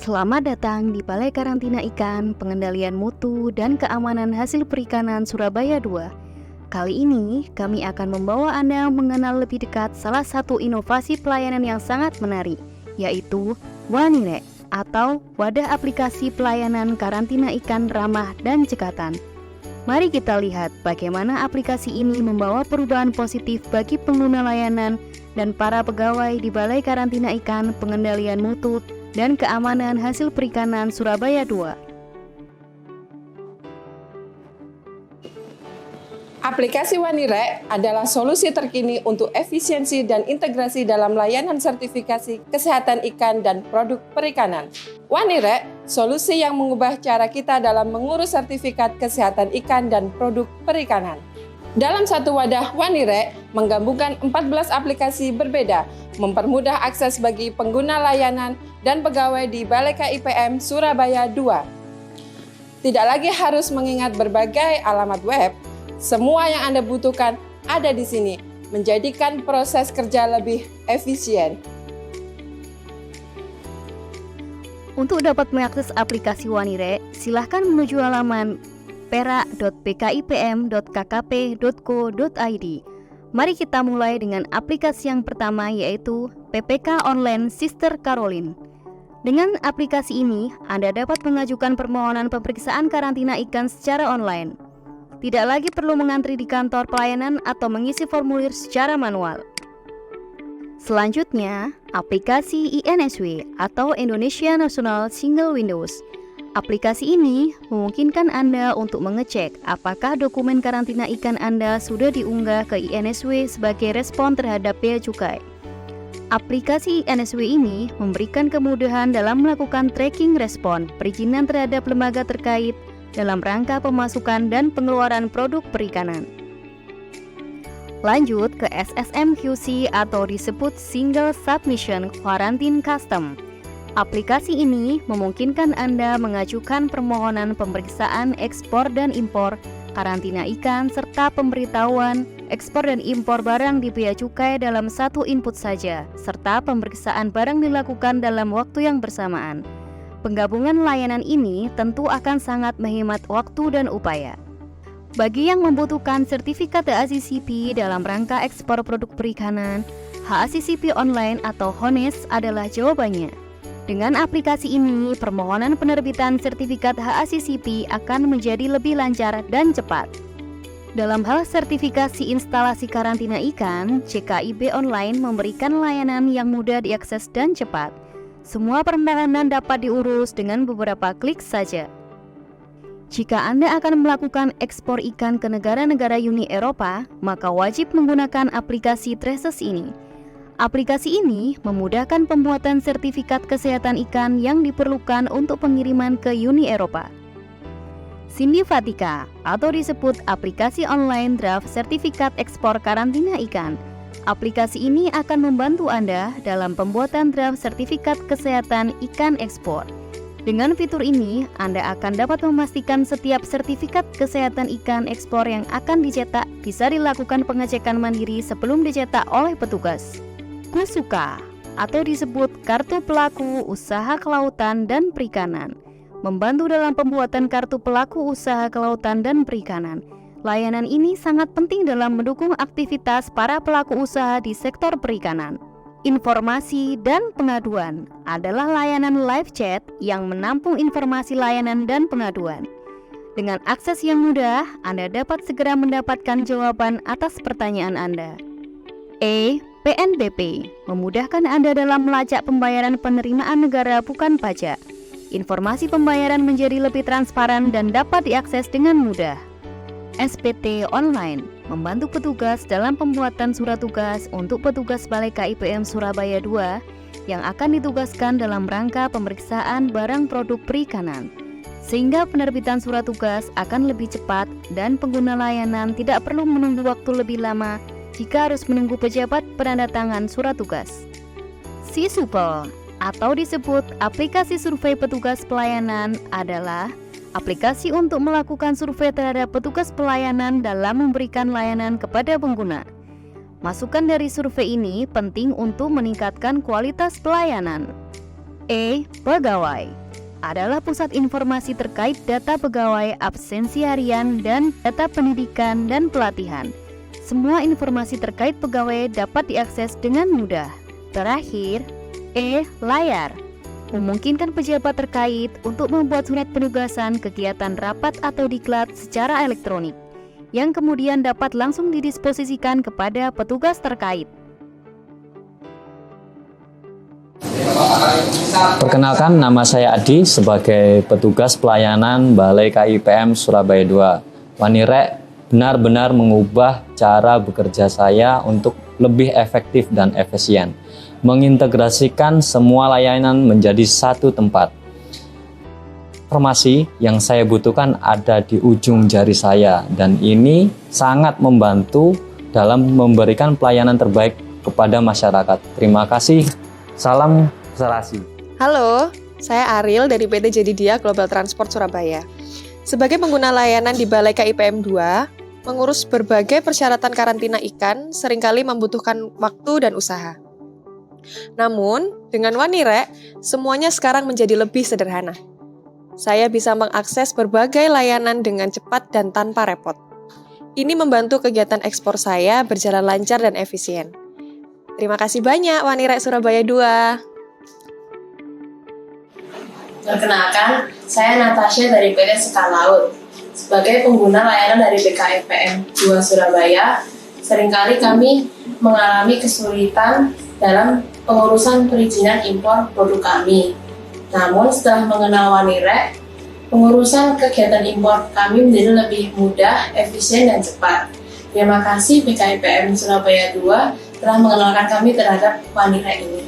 Selamat datang di Balai Karantina Ikan, Pengendalian Mutu dan Keamanan Hasil Perikanan Surabaya 2. Kali ini kami akan membawa Anda mengenal lebih dekat salah satu inovasi pelayanan yang sangat menarik, yaitu Wanire atau Wadah Aplikasi Pelayanan Karantina Ikan Ramah dan Cekatan. Mari kita lihat bagaimana aplikasi ini membawa perubahan positif bagi pengguna layanan dan para pegawai di Balai Karantina Ikan, Pengendalian Mutu dan Keamanan Hasil Perikanan Surabaya 2. Aplikasi Wanire adalah solusi terkini untuk efisiensi dan integrasi dalam layanan sertifikasi kesehatan ikan dan produk perikanan. Wanire, solusi yang mengubah cara kita dalam mengurus sertifikat kesehatan ikan dan produk perikanan. Dalam satu wadah, Wanire menggabungkan 14 aplikasi berbeda, mempermudah akses bagi pengguna layanan dan pegawai di Balai KIPM Surabaya 2. Tidak lagi harus mengingat berbagai alamat web, semua yang Anda butuhkan ada di sini, menjadikan proses kerja lebih efisien. Untuk dapat mengakses aplikasi Wanire, silahkan menuju halaman perak.bkipm.kkp.co.id. Mari kita mulai dengan aplikasi yang pertama, yaitu PPK Online Sister Caroline. Dengan aplikasi ini, Anda dapat mengajukan permohonan pemeriksaan karantina ikan secara online. Tidak lagi perlu mengantri di kantor pelayanan atau mengisi formulir secara manual. Selanjutnya, aplikasi INSW atau Indonesia National Single Windows. Aplikasi ini memungkinkan Anda untuk mengecek apakah dokumen karantina ikan Anda sudah diunggah ke INSW sebagai respon terhadap bea cukai. Aplikasi INSW ini memberikan kemudahan dalam melakukan tracking respon perizinan terhadap lembaga terkait dalam rangka pemasukan dan pengeluaran produk perikanan. Lanjut ke SSMQC atau disebut Single Submission Quarantine Custom. Aplikasi ini memungkinkan Anda mengajukan permohonan pemeriksaan ekspor dan impor, karantina ikan, serta pemberitahuan ekspor dan impor barang di bea cukai dalam satu input saja, serta pemeriksaan barang dilakukan dalam waktu yang bersamaan. Penggabungan layanan ini tentu akan sangat menghemat waktu dan upaya. Bagi yang membutuhkan sertifikat HACCP dalam rangka ekspor produk perikanan, HACCP Online atau HONES adalah jawabannya. Dengan aplikasi ini, permohonan penerbitan sertifikat HACCP akan menjadi lebih lancar dan cepat. Dalam hal sertifikasi instalasi karantina ikan, CKIB Online memberikan layanan yang mudah diakses dan cepat. Semua permohonan dapat diurus dengan beberapa klik saja. Jika Anda akan melakukan ekspor ikan ke negara-negara Uni Eropa, maka wajib menggunakan aplikasi Traces ini. Aplikasi ini memudahkan pembuatan sertifikat kesehatan ikan yang diperlukan untuk pengiriman ke Uni Eropa. Sindivatika atau disebut aplikasi online draft sertifikat ekspor karantina ikan. Aplikasi ini akan membantu Anda dalam pembuatan draft sertifikat kesehatan ikan ekspor. Dengan fitur ini, Anda akan dapat memastikan setiap sertifikat kesehatan ikan ekspor yang akan dicetak bisa dilakukan pengecekan mandiri sebelum dicetak oleh petugas. KUSUKA atau disebut Kartu Pelaku Usaha Kelautan dan Perikanan, membantu dalam pembuatan kartu pelaku usaha kelautan dan perikanan. Layanan ini sangat penting dalam mendukung aktivitas para pelaku usaha di sektor perikanan. Informasi dan pengaduan adalah layanan live chat yang menampung informasi layanan dan pengaduan. Dengan akses yang mudah, Anda dapat segera mendapatkan jawaban atas pertanyaan Anda. PNBP memudahkan Anda dalam melacak pembayaran penerimaan negara bukan pajak. Informasi pembayaran menjadi lebih transparan dan dapat diakses dengan mudah. SPT Online membantu petugas dalam pembuatan surat tugas untuk petugas Balai KIPM Surabaya 2 yang akan ditugaskan dalam rangka pemeriksaan barang produk perikanan, sehingga penerbitan surat tugas akan lebih cepat dan pengguna layanan tidak perlu menunggu waktu lebih lama jika harus menunggu pejabat penandatangan surat tugas. SISUPEL atau disebut aplikasi survei petugas pelayanan adalah aplikasi untuk melakukan survei terhadap petugas pelayanan dalam memberikan layanan kepada pengguna. Masukan dari survei ini penting untuk meningkatkan kualitas pelayanan. E. Pegawai adalah pusat informasi terkait data pegawai, absensi harian, dan data pendidikan dan pelatihan. Semua informasi terkait pegawai dapat diakses dengan mudah. Terakhir, E. Layar memungkinkan pejabat terkait untuk membuat surat penugasan kegiatan rapat atau diklat secara elektronik, yang kemudian dapat langsung didisposisikan kepada petugas terkait. Perkenalkan, nama saya Adi sebagai petugas pelayanan Balai KIPM Surabaya 2. Wanirek benar-benar mengubah cara bekerja saya untuk lebih efektif dan efisien, mengintegrasikan semua layanan menjadi satu tempat. Informasi yang saya butuhkan ada di ujung jari saya, dan ini sangat membantu dalam memberikan pelayanan terbaik kepada masyarakat. Terima kasih. Salam Serasi. Halo, saya Ariel dari PT Jadidia Global Transport Surabaya. Sebagai pengguna layanan di Balai KIPM 2, mengurus berbagai persyaratan karantina ikan seringkali membutuhkan waktu dan usaha. Namun, dengan Wanirek, semuanya sekarang menjadi lebih sederhana. Saya bisa mengakses berbagai layanan dengan cepat dan tanpa repot. Ini membantu kegiatan ekspor saya berjalan lancar dan efisien. Terima kasih banyak Wanirek Surabaya 2. Perkenalkan, saya Natasha dari PT Sekalaut. Sebagai pengguna layanan dari BKIPM 2 Surabaya, seringkali kami mengalami kesulitan dalam pengurusan perizinan impor produk kami. Namun setelah mengenal Wanirek, pengurusan kegiatan impor kami menjadi lebih mudah, efisien, dan cepat. Terima kasih BKIPM Surabaya 2 telah mengenalkan kami terhadap Wanirek ini.